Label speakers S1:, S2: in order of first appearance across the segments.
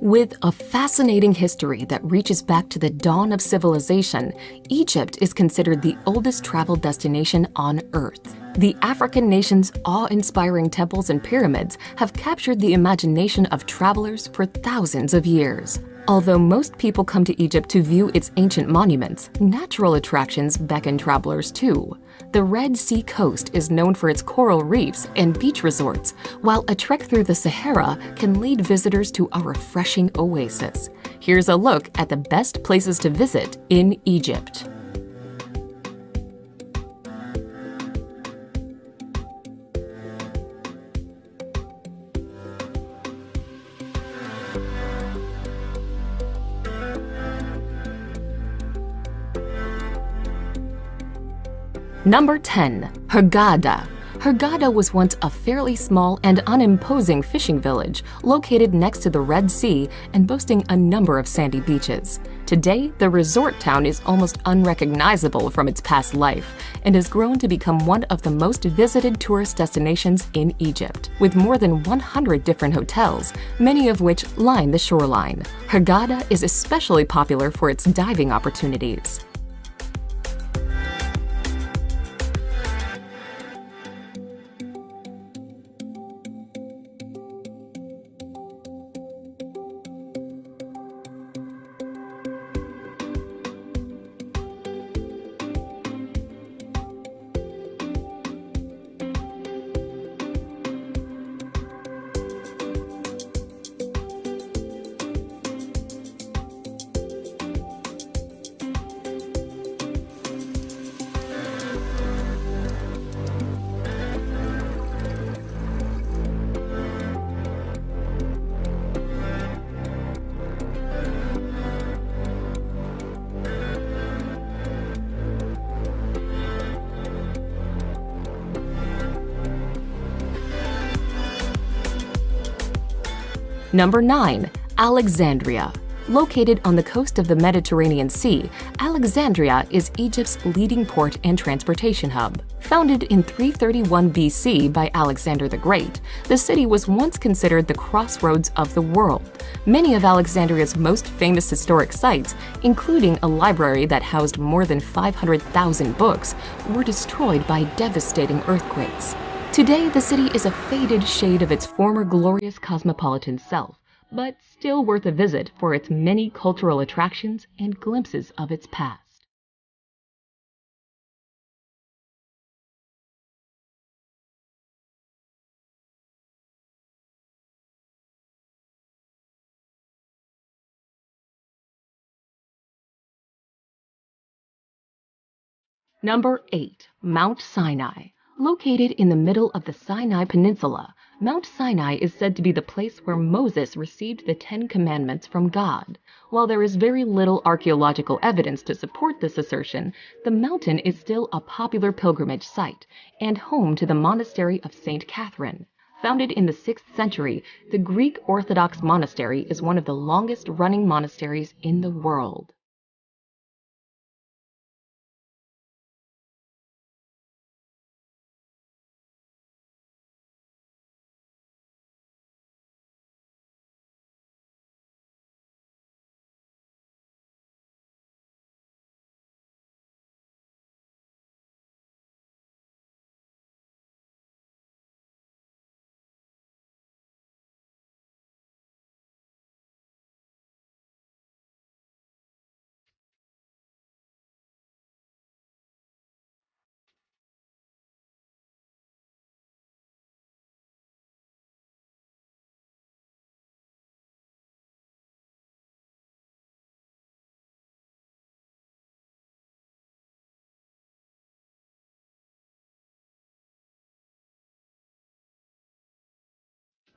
S1: With a fascinating history that reaches back to the dawn of civilization, Egypt is considered the oldest travel destination on Earth. The African nation's awe-inspiring temples and pyramids have captured the imagination of travelers for thousands of years. Although most people come to Egypt to view its ancient monuments, natural attractions beckon travelers too. The Red Sea coast is known for its coral reefs and beach resorts, while a trek through the Sahara can lead visitors to a refreshing oasis. Here's a look at the best places to visit in Egypt. Number 10. Hurghada. Hurghada was once a fairly small and unimposing fishing village located next to the Red Sea and boasting a number of sandy beaches. Today, the resort town is almost unrecognizable from its past life and has grown to become one of the most visited tourist destinations in Egypt, with more than 100 different hotels, many of which line the shoreline. Hurghada is especially popular for its diving opportunities. Number 9. Alexandria. Located on the coast of the Mediterranean Sea, Alexandria is Egypt's leading port and transportation hub. Founded in 331 BC by Alexander the Great, the city was once considered the crossroads of the world. Many of Alexandria's most famous historic sites, including a library that housed more than 500,000 books, were destroyed by devastating earthquakes. Today, the city is a faded shade of its former glorious cosmopolitan self, but still worth a visit for its many cultural attractions and glimpses of its past. Number 8. Mount Sinai. Located in the middle of the Sinai Peninsula, Mount Sinai is said to be the place where Moses received the Ten Commandments from God. While there is very little archaeological evidence to support this assertion, the mountain is still a popular pilgrimage site and home to the monastery of St. Catherine. Founded in the 6th century, the Greek Orthodox monastery is one of the longest-running monasteries in the world.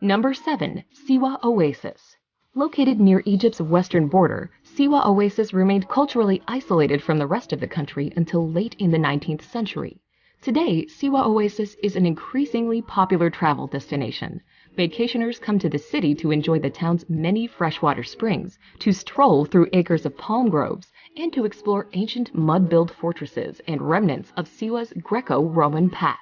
S1: Number 7. Siwa Oasis. Located near Egypt's western border, Siwa Oasis remained culturally isolated from the rest of the country until late in the 19th century. Today, Siwa Oasis is an increasingly popular travel destination. Vacationers come to the city to enjoy the town's many freshwater springs, to stroll through acres of palm groves, and to explore ancient mud-built fortresses and remnants of Siwa's Greco-Roman past.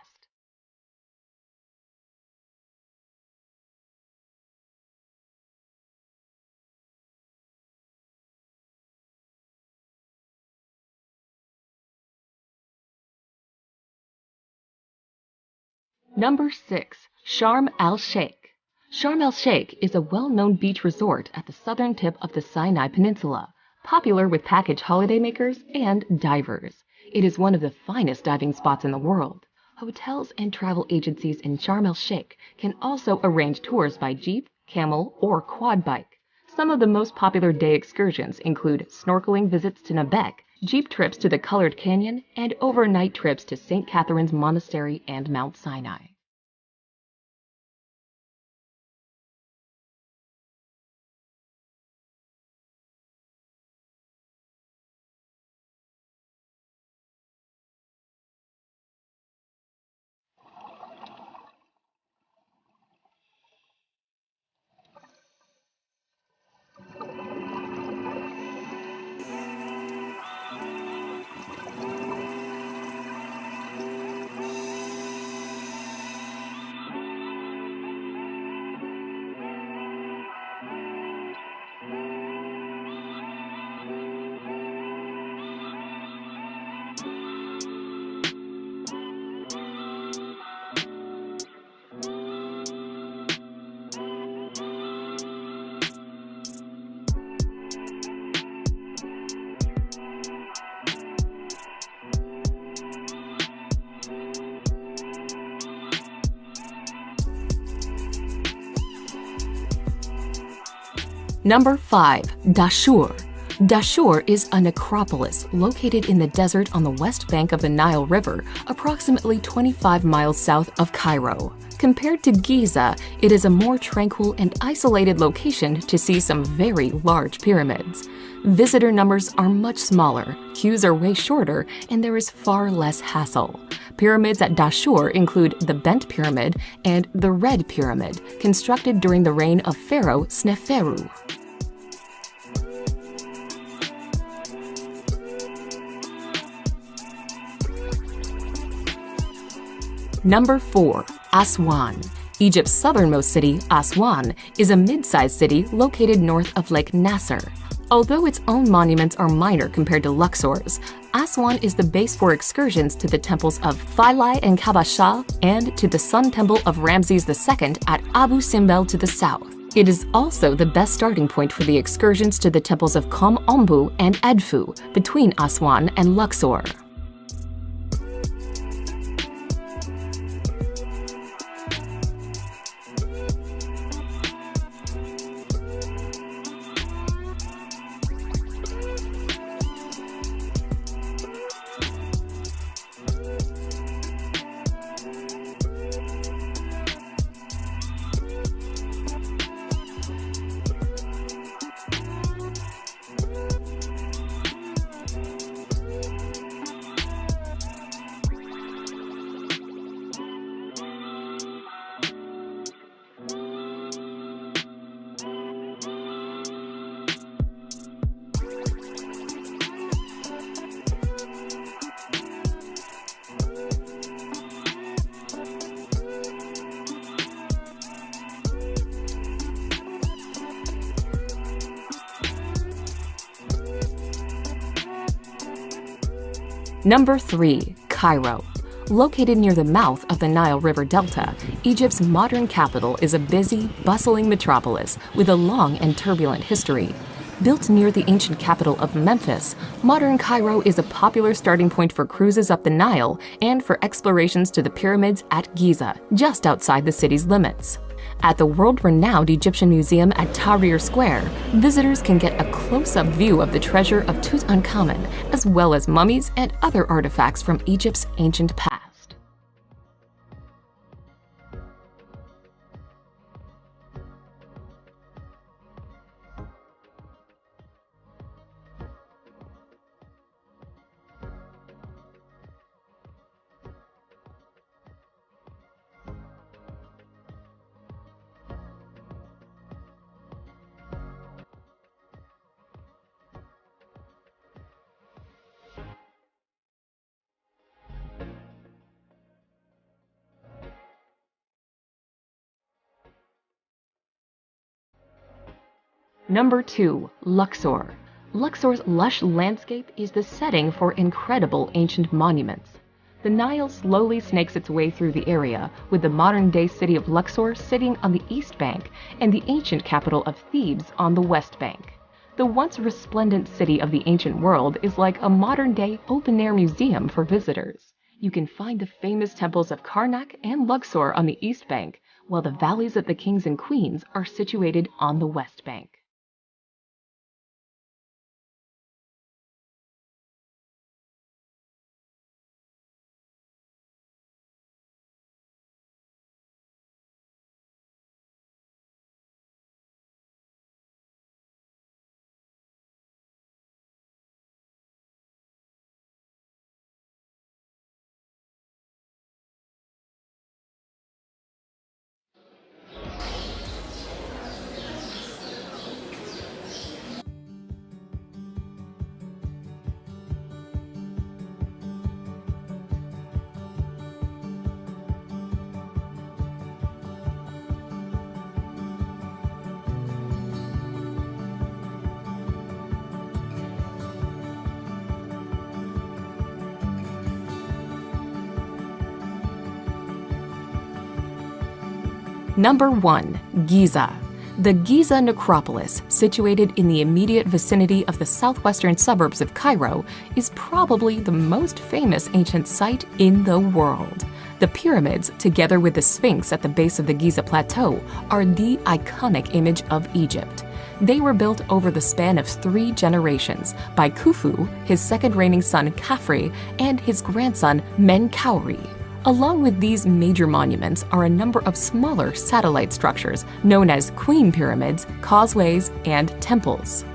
S1: Number 6. Sharm el-Sheikh. Sharm el-Sheikh is a well-known beach resort at the southern tip of the Sinai Peninsula, popular with package holidaymakers and divers. It is one of the finest diving spots in the world. Hotels and travel agencies in Sharm el-Sheikh can also arrange tours by jeep, camel, or quad bike. Some of the most popular day excursions include snorkeling visits to Nabec, jeep trips to the Colored Canyon, and overnight trips to St. Catherine's Monastery and Mount Sinai. Number 5. Dashur. Dashur is a necropolis located in the desert on the west bank of the Nile River, approximately 25 miles south of Cairo. Compared to Giza, it is a more tranquil and isolated location to see some very large pyramids. Visitor numbers are much smaller, queues are way shorter, and there is far less hassle. Pyramids at Dashur include the Bent Pyramid and the Red Pyramid, constructed during the reign of Pharaoh Sneferu. Number 4. Aswan. Egypt's southernmost city, Aswan, is a mid-sized city located north of Lake Nasser. Although its own monuments are minor compared to Luxor's, Aswan is the base for excursions to the temples of Philae and Kabashah and to the Sun Temple of Ramses II at Abu Simbel to the south. It is also the best starting point for the excursions to the temples of Kom Ombu and Edfu between Aswan and Luxor. Number 3. Cairo. Located near the mouth of the Nile River Delta, Egypt's modern capital is a busy, bustling metropolis with a long and turbulent history. Built near the ancient capital of Memphis, modern Cairo is a popular starting point for cruises up the Nile and for explorations to the pyramids at Giza, just outside the city's limits. At the world-renowned Egyptian Museum at Tahrir Square, visitors can get a close-up view of the treasure of Tutankhamun, as well as mummies and other artifacts from Egypt's ancient past. Number 2. Luxor. Luxor's lush landscape is the setting for incredible ancient monuments. The Nile slowly snakes its way through the area, with the modern-day city of Luxor sitting on the east bank and the ancient capital of Thebes on the west bank. The once resplendent city of the ancient world is like a modern-day open-air museum for visitors. You can find the famous temples of Karnak and Luxor on the east bank, while the valleys of the kings and queens are situated on the west bank. Number 1. Giza. The Giza necropolis, situated in the immediate vicinity of the southwestern suburbs of Cairo, is probably the most famous ancient site in the world. The pyramids, together with the Sphinx at the base of the Giza Plateau, are the iconic image of Egypt. They were built over the span of 3 generations by Khufu, his second reigning son Khafre, and his grandson Menkaure. Along with these major monuments are a number of smaller satellite structures known as queen pyramids, causeways, and temples.